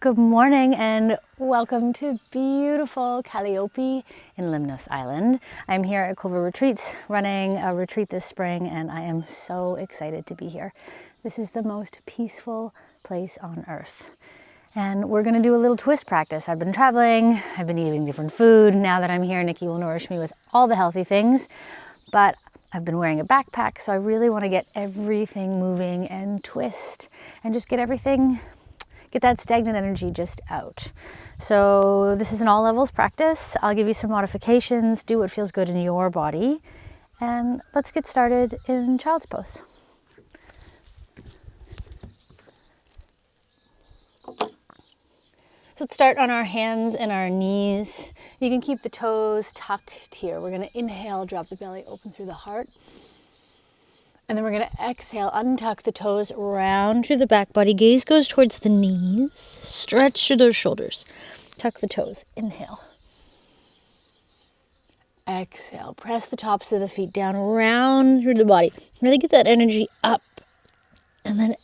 Good morning and welcome to beautiful Calliope in Lemnos Island. I'm here at Culver Retreats running a retreat this spring and I am so excited to be here. This is the most peaceful place on earth. And we're gonna do a little twist practice. I've been traveling, I've been eating different food. Now that I'm here, Nikki will nourish me with all the healthy things, but I've been wearing a backpack, so I really wanna get everything moving and twist and just get that stagnant energy just out. So this is an all levels practice. I'll give you some modifications, do what feels good in your body, and let's get started in child's pose. So let's start on our hands and our knees. You can keep the toes tucked here. We're gonna inhale, drop the belly open through the heart. And then we're gonna exhale, untuck the toes, round through the back body. Gaze goes towards the knees. Stretch through those shoulders. Tuck the toes, inhale. Exhale, press the tops of the feet down, round through the body. Really get that energy up. And then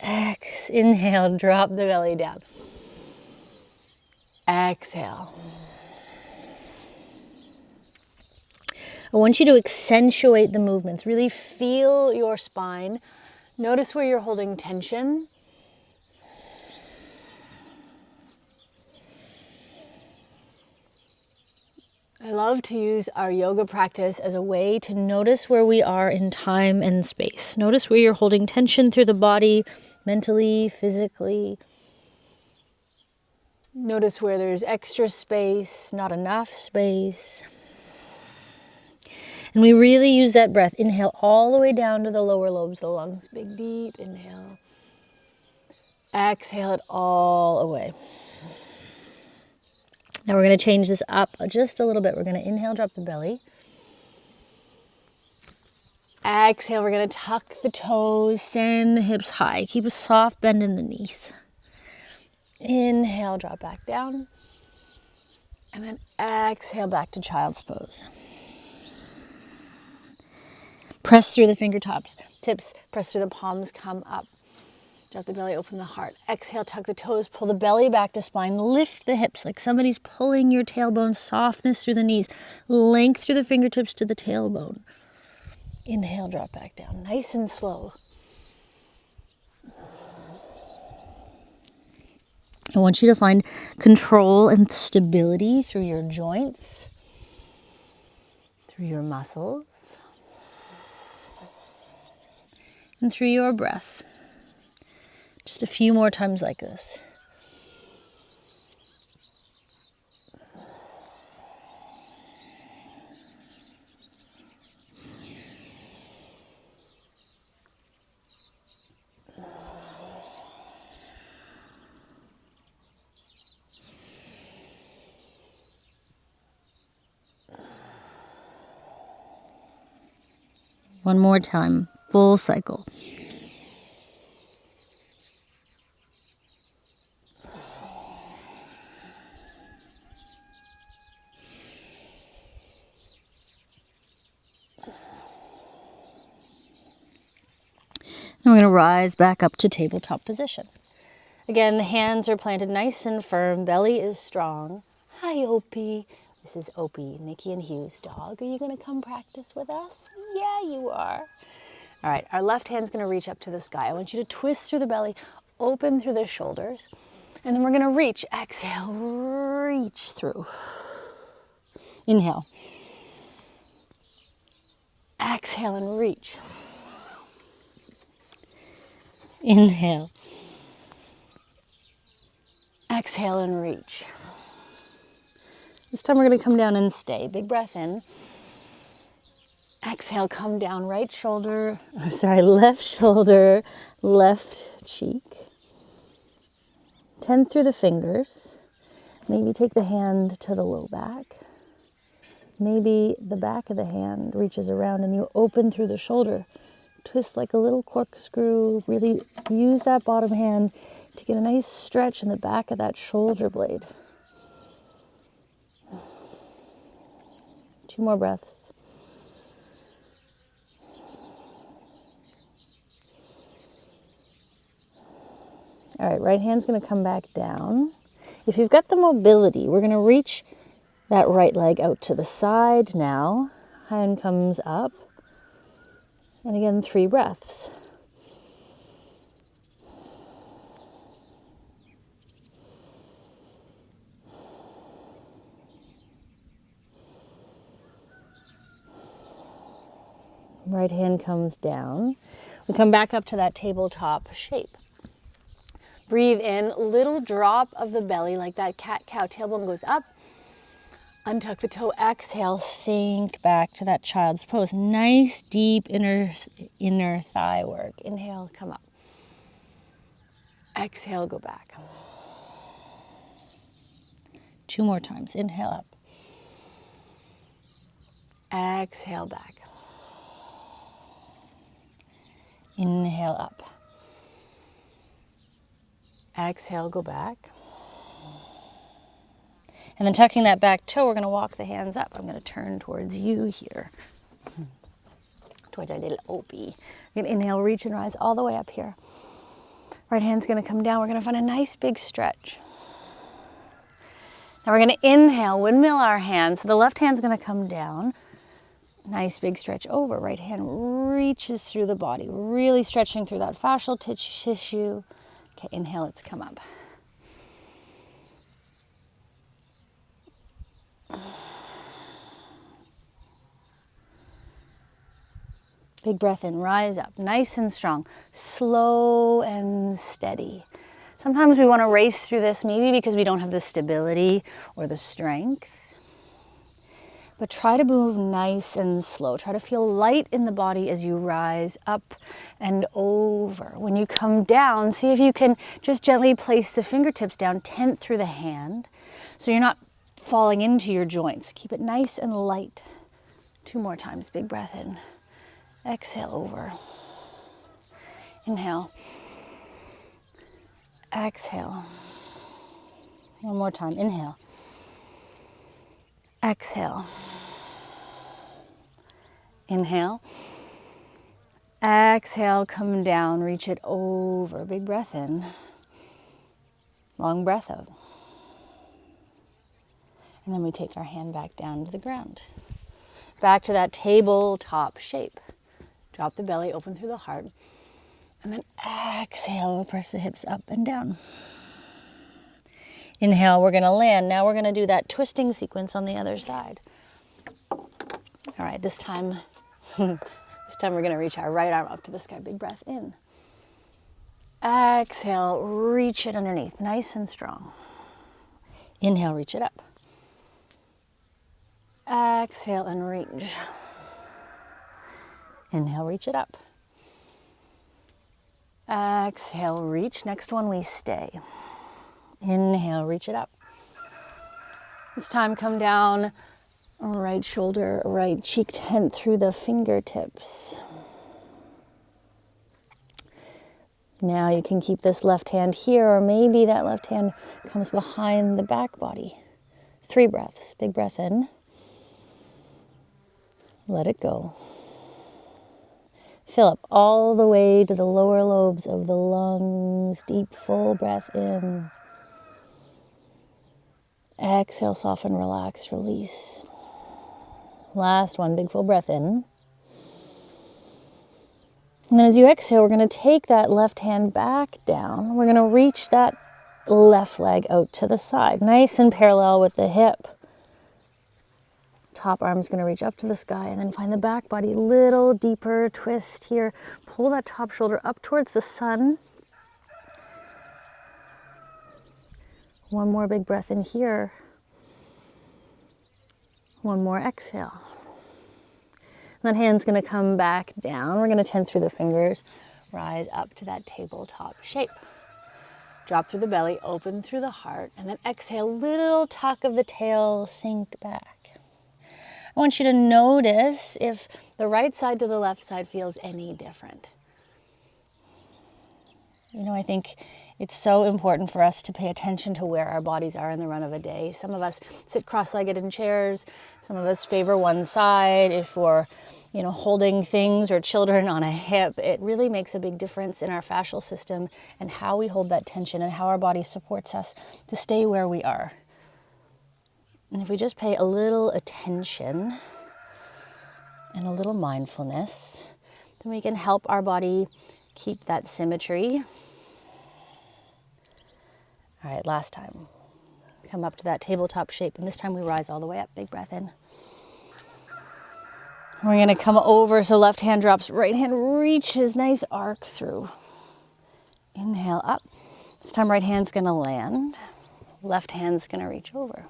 inhale, drop the belly down. Exhale. I want you to accentuate the movements. Really feel your spine. Notice where you're holding tension. I love to use our yoga practice as a way to notice where we are in time and space. Notice where you're holding tension through the body, mentally, physically. Notice where there's extra space, not enough space. And we really use that breath. Inhale all the way down to the lower lobes of the lungs. Big, deep inhale. Exhale it all away. Now we're going to change this up just a little bit. We're going to inhale, drop the belly. Exhale, we're going to tuck the toes, send the hips high. Keep a soft bend in the knees. Inhale, drop back down. And then exhale back to child's pose. Press through the fingertips, press through the palms, come up. Drop the belly, open the heart. Exhale, tuck the toes, pull the belly back to spine, lift the hips like somebody's pulling your tailbone, softness through the knees, length through the fingertips to the tailbone. Inhale, drop back down, nice and slow. I want you to find control and stability through your joints, through your muscles, and through your breath. Just a few more times like this. One more time, full cycle. And we're going to rise back up to tabletop position. Again, the hands are planted nice and firm. Belly is strong. Hi, Opie. This is Opie, Nikki and Hugh's dog. Are you going to come practice with us? Yeah, you are. All right, our left hand's going to reach up to the sky. I want you to twist through the belly, open through the shoulders. And then we're going to reach. Exhale, reach through. Inhale. Exhale and reach. Inhale. Exhale and reach. This time we're going to come down and stay. Big breath in. Exhale, come down, left shoulder, left cheek. 10 through the fingers. Maybe take the hand to the low back. Maybe the back of the hand reaches around and you open through the shoulder. Twist like a little corkscrew. Really use that bottom hand to get a nice stretch in the back of that shoulder blade. 2 more breaths. All right, right hand's gonna come back down. If you've got the mobility, we're going to reach that right leg out to the side now. Hand comes up. And again, 3 breaths. Right hand comes down. We come back up to that tabletop shape. Breathe in, little drop of the belly like that cat-cow. Tailbone goes up. Untuck the toe, exhale, sink back to that child's pose. Nice, deep inner thigh work. Inhale, come up. Exhale, go back. 2 more times. Inhale up. Exhale back. Inhale up. Exhale, go back. And then tucking that back toe, we're going to walk the hands up. I'm going to turn towards you here, towards our little Opie. We're going to inhale, reach and rise all the way up here. Right hand's going to come down. We're going to find a nice big stretch. Now we're going to inhale, windmill our hands. So the left hand's going to come down. Nice big stretch over. Right hand reaches through the body, really stretching through that fascial tissue. Okay, inhale, let's come up. Big breath in, rise up, nice and strong, slow and steady. Sometimes we want to race through this maybe because we don't have the stability or the strength. But try to move nice and slow. Try to feel light in the body as you rise up and over. When you come down, see if you can just gently place the fingertips down, tent through the hand, so you're not falling into your joints. Keep it nice and light. 2 more times, big breath in. Exhale over. Inhale. Exhale. 1 more time, inhale. Exhale. Inhale. Exhale, come down, reach it over. Big breath in. Long breath out. And then we take our hand back down to the ground. Back to that tabletop shape. Drop the belly, open through the heart. And then exhale, press the hips up and down. Inhale, we're going to land. Now we're going to do that twisting sequence on the other side. All right, this time we're going to reach our right arm up to the sky. Big breath in. Exhale, reach it underneath, nice and strong. Inhale, reach it up. Exhale and reach. Inhale, reach it up. Exhale, reach. Next one, we stay. Inhale, reach it up. This time, come down, right shoulder, right cheek, tent through the fingertips. Now you can keep this left hand here, or maybe that left hand comes behind the back body. 3 breaths. Big breath in. Let it go. Fill up all the way to the lower lobes of the lungs. Deep, full breath in. Exhale, soften, relax, release. Last one, big full breath in. And then as you exhale, we're going to take that left hand back down. We're going to reach that left leg out to the side, nice and parallel with the hip. Top arm's going to reach up to the sky, and then find the back body, little deeper twist here. Pull that top shoulder up towards the sun. 1 more big breath in here. 1 more exhale. That hand's going to come back down. We're going to tent through the fingers, rise up to that tabletop shape. Drop through the belly, open through the heart, and then exhale, little tuck of the tail, sink back. I want you to notice if the right side to the left side feels any different. You know, I think it's so important for us to pay attention to where our bodies are in the run of a day. Some of us sit cross-legged in chairs. Some of us favor one side. If we're you know, holding things or children on a hip, it really makes a big difference in our fascial system and how we hold that tension and how our body supports us to stay where we are. And if we just pay a little attention and a little mindfulness, then we can help our body keep that symmetry. All right, last time. Come up to that tabletop shape, and this time we rise all the way up. Big breath in. We're gonna come over, so left hand drops, right hand reaches, nice arc through. Inhale up. This time right hand's gonna land. Left hand's gonna reach over.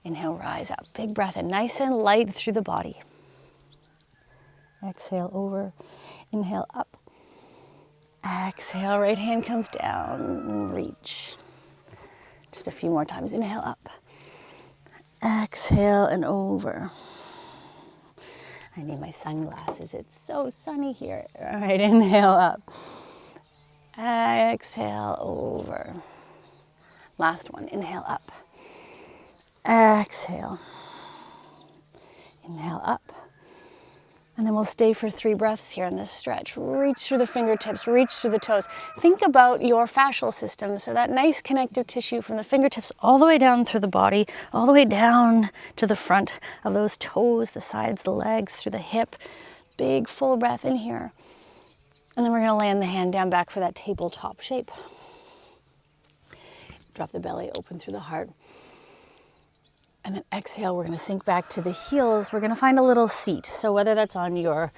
Inhale, rise up. Big breath in, nice and light through the body. Exhale over, inhale up. Exhale, right hand comes down and reach. Just a few more times, inhale up. Exhale and over. I need my sunglasses, it's so sunny here. All right, inhale up. Exhale over. Last one, inhale up. Exhale. Inhale up. And then we'll stay for 3 breaths here in this stretch. Reach through the fingertips, reach through the toes. Think about your fascial system, so that nice connective tissue from the fingertips all the way down through the body, all the way down to the front of those toes, the sides, the legs, through the hip. Big full breath in here. And then we're gonna land the hand down back for that tabletop shape. Drop the belly open through the heart. And then exhale, we're gonna sink back to the heels. We're gonna find a little seat. So whether that's on your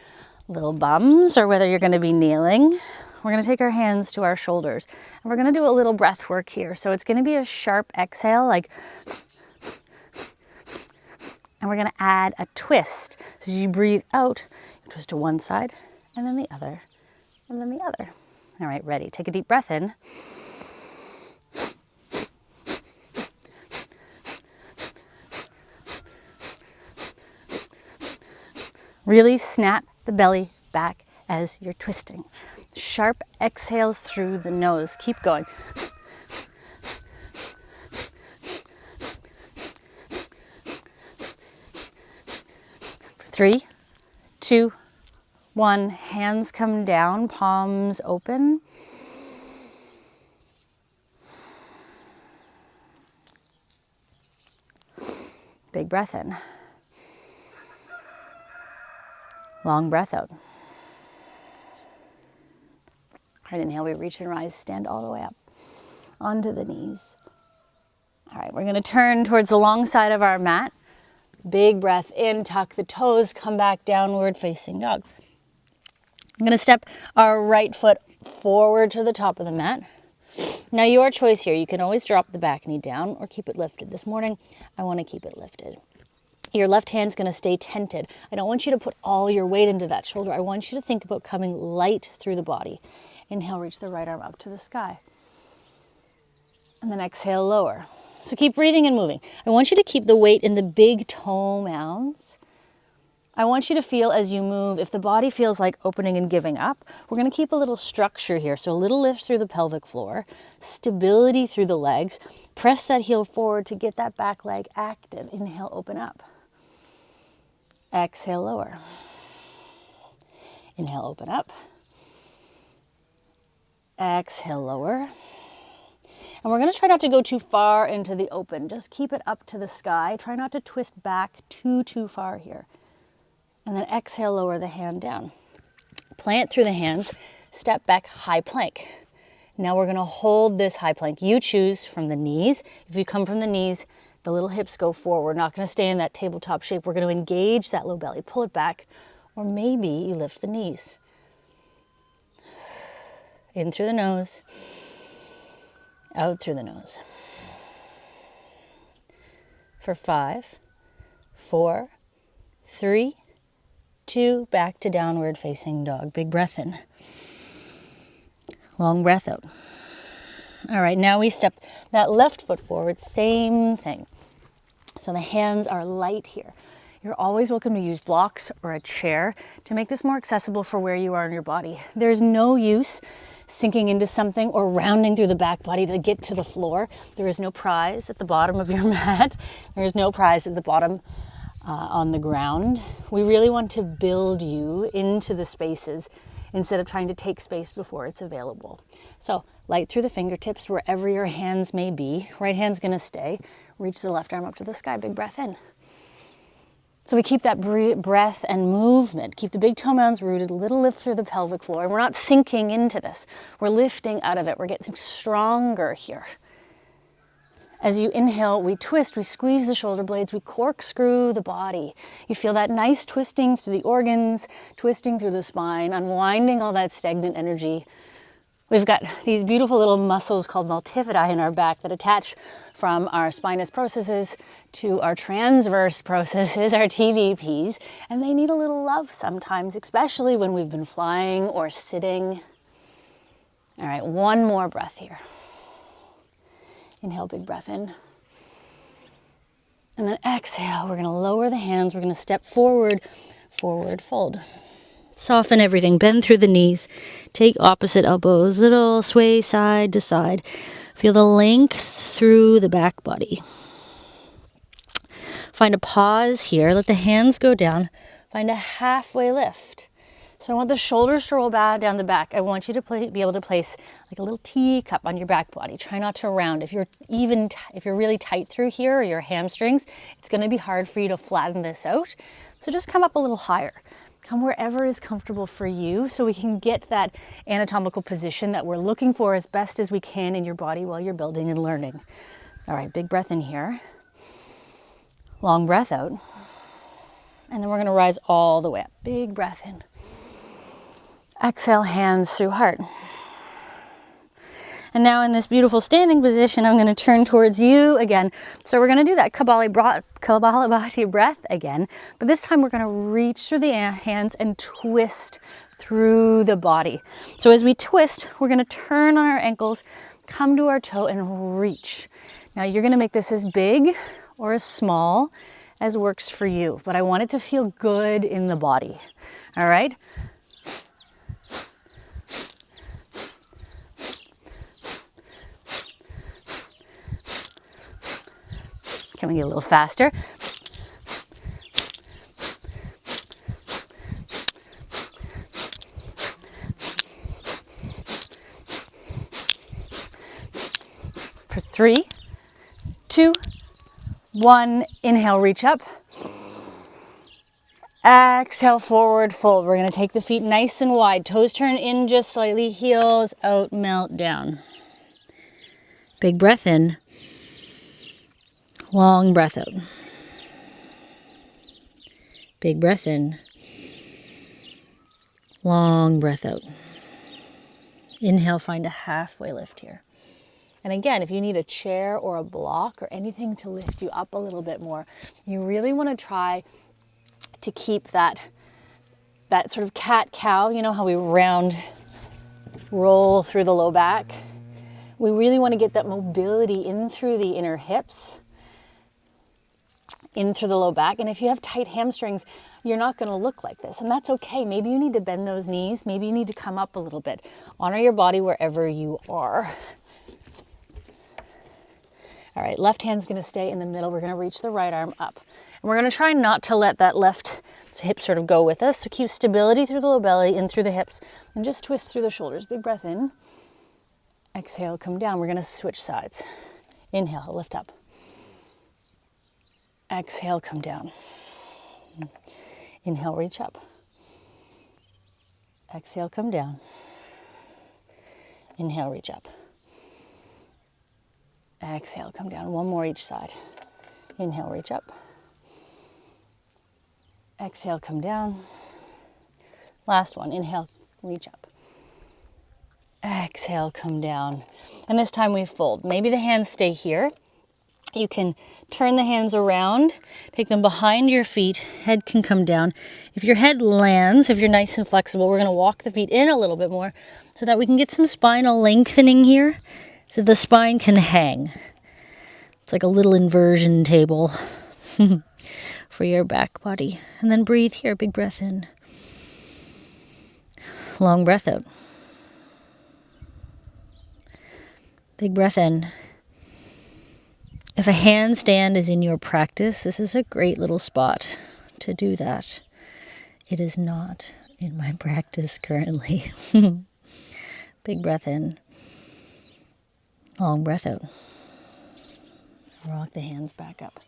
little bums or whether you're gonna be kneeling, we're gonna take our hands to our shoulders. And we're gonna do a little breath work here. So it's gonna be a sharp exhale, like, and we're gonna add a twist. So as you breathe out, you twist to one side, and then the other, and then the other. All right, ready, take a deep breath in. Really snap the belly back as you're twisting. Sharp exhales through the nose. Keep going. For 3, 2, 1. Hands come down, palms open. Big breath in. Long breath out. All right, inhale, we reach and rise, stand all the way up onto the knees. All right, we're gonna turn towards the long side of our mat. Big breath in, tuck the toes, come back downward facing dog. I'm gonna step our right foot forward to the top of the mat. Now your choice here, you can always drop the back knee down or keep it lifted. This morning, I wanna keep it lifted. Your left hand's gonna stay tented. I don't want you to put all your weight into that shoulder. I want you to think about coming light through the body. Inhale, reach the right arm up to the sky. And then exhale, lower. So keep breathing and moving. I want you to keep the weight in the big toe mounds. I want you to feel as you move, if the body feels like opening and giving up, we're gonna keep a little structure here. So a little lift through the pelvic floor, stability through the legs. Press that heel forward to get that back leg active. Inhale, open up. Exhale, lower. Inhale, open up. Exhale, lower. And we're gonna try not to go too far into the open. Just keep it up to the sky. Try not to twist back too far here. And then exhale, lower the hand down. Plant through the hands, step back, high plank. Now we're gonna hold this high plank. You choose from the knees. If you come from the knees, the little hips go forward. We're not gonna stay in that tabletop shape. We're gonna engage that low belly, pull it back, or maybe you lift the knees. In through the nose, out through the nose. For 5, 4, 3, 2, back to downward facing dog. Big breath in. Long breath out. All right, now we step that left foot forward, same thing. So the hands are light here. You're always welcome to use blocks or a chair to make this more accessible for where you are in your body. There's no use sinking into something or rounding through the back body to get to the floor. There is no prize at the bottom of your mat. There is no prize at the bottom on the ground. We really want to build you into the spaces instead of trying to take space before it's available. So light through the fingertips wherever your hands may be. Right hand's gonna stay. Reach the left arm up to the sky, big breath in. So we keep that breath and movement, keep the big toe mounds rooted, little lift through the pelvic floor. We're not sinking into this. We're lifting out of it. We're getting stronger here. As you inhale, we twist, we squeeze the shoulder blades, we corkscrew the body. You feel that nice twisting through the organs, twisting through the spine, unwinding all that stagnant energy. We've got these beautiful little muscles called multifidi in our back that attach from our spinous processes to our transverse processes, our TVPs, and they need a little love sometimes, especially when we've been flying or sitting. All right, one more breath here. Inhale, big breath in. And then exhale, we're gonna lower the hands, we're gonna step forward, forward fold. Soften everything, bend through the knees. Take opposite elbows, little sway side to side. Feel the length through the back body. Find a pause here, let the hands go down. Find a halfway lift. So I want the shoulders to roll back down the back. I want you to be able to place like a little teacup on your back body. Try not to round. If you're really tight through here or your hamstrings, it's going to be hard for you to flatten this out. So just come up a little higher. Come wherever is comfortable for you so we can get that anatomical position that we're looking for as best as we can in your body while you're building and learning. All right, big breath in here. Long breath out. And then we're going to rise all the way up. Big breath in. Exhale, hands through heart. And now in this beautiful standing position, I'm going to turn towards you again. So we're going to do that Kapalabhati breath again, but this time we're going to reach through the hands and twist through the body. So as we twist, we're going to turn on our ankles, come to our toe and reach. Now you're going to make this as big or as small as works for you, but I want it to feel good in the body. All right? Can we get a little faster? For 3, 2, 1, inhale, reach up. Exhale, forward fold. We're gonna take the feet nice and wide. Toes turn in just slightly, heels out, melt down. Big breath in. Long breath out. Big breath in. Long breath out. Inhale, find a halfway lift here. And again, if you need a chair or a block or anything to lift you up a little bit more, you really want to try to keep that sort of cat-cow, you know how we roll through the low back? We really want to get that mobility in through the inner hips, in through the low back. And if you have tight hamstrings, you're not going to look like this. And that's okay. Maybe you need to bend those knees. Maybe you need to come up a little bit. Honor your body wherever you are. All right, left hand's going to stay in the middle. We're going to reach the right arm up. And we're going to try not to let that left hip sort of go with us. So keep stability through the low belly, in through the hips, and just twist through the shoulders. Big breath in. Exhale, come down. We're going to switch sides. Inhale, lift up. Exhale, come down. Inhale, reach up. Exhale, come down. Inhale, reach up. Exhale, come down. One more each side. Inhale, reach up. Exhale, come down. Last one. Inhale, reach up. Exhale, come down. And this time we fold. Maybe the hands stay here. You can turn the hands around, take them behind your feet, head can come down. If your head lands, if you're nice and flexible, we're gonna walk the feet in a little bit more so that we can get some spinal lengthening here so the spine can hang. It's like a little inversion table for your back body. And then breathe here, big breath in. Long breath out. Big breath in. If a handstand is in your practice, this is a great little spot to do that. It is not in my practice currently. Big breath in. Long breath out. Rock the hands back up.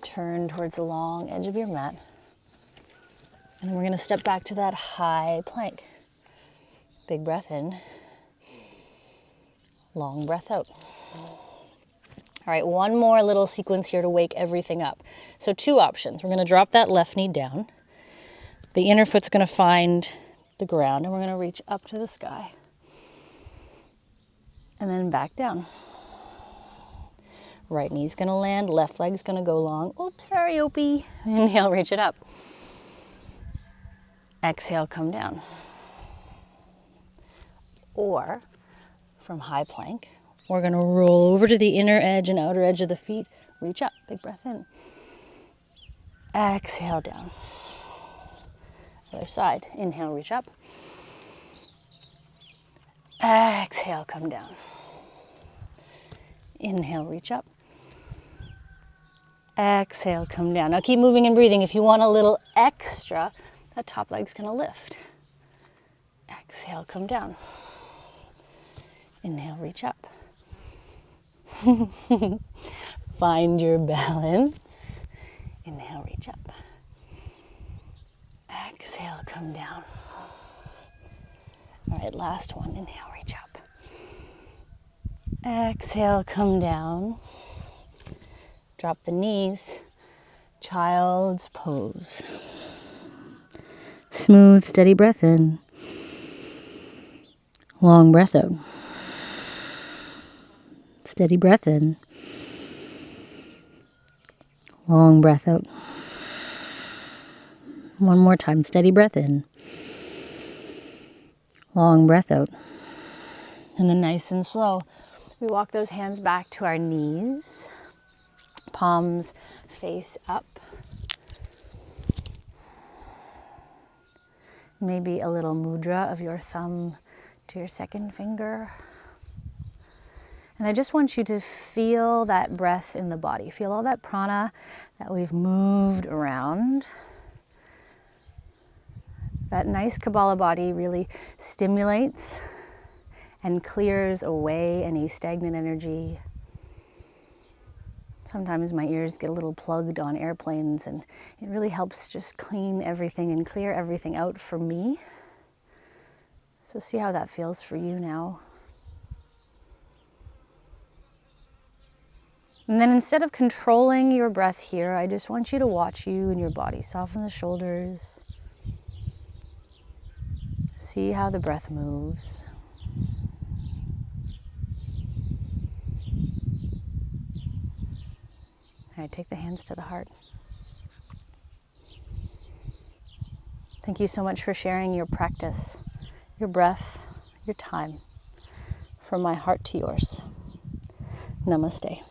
Turn towards the long edge of your mat. And then we're going to step back to that high plank. Big breath in. Long breath out. All right, one more little sequence here to wake everything up. So 2 options. We're going to drop that left knee down. The inner foot's going to find the ground, and we're going to reach up to the sky. And then back down. Right knee's going to land, left leg's going to go long. Oops, sorry, Opie. Inhale, reach it up. Exhale, come down. Or from high plank, we're going to roll over to the inner edge and outer edge of the feet. Reach up, big breath in. Exhale down. Other side. Inhale, reach up. Exhale, come down. Inhale, reach up. Exhale, come down. Now keep moving and breathing. If you want a little extra, that top leg's going to lift. Exhale, come down. Inhale, reach up. Find your balance. Inhale, reach up. Exhale, come down. All right, last one. Inhale, reach up. Exhale, come down. Drop the knees. Child's pose. Smooth, steady breath in. Long breath out. Steady breath in. Long breath out. One more time. Steady breath in. Long breath out. And then nice and slow, we walk those hands back to our knees. Palms face up. Maybe a little mudra of your thumb to your second finger. And I just want you to feel that breath in the body. Feel all that prana that we've moved around. That nice Kabbalah body really stimulates and clears away any stagnant energy. Sometimes my ears get a little plugged on airplanes, and it really helps just clean everything and clear everything out for me. So see how that feels for you now. And then instead of controlling your breath here, I just want you to watch you and your body. Soften the shoulders. See how the breath moves. All right, take the hands to the heart. Thank you so much for sharing your practice, your breath, your time. From my heart to yours. Namaste.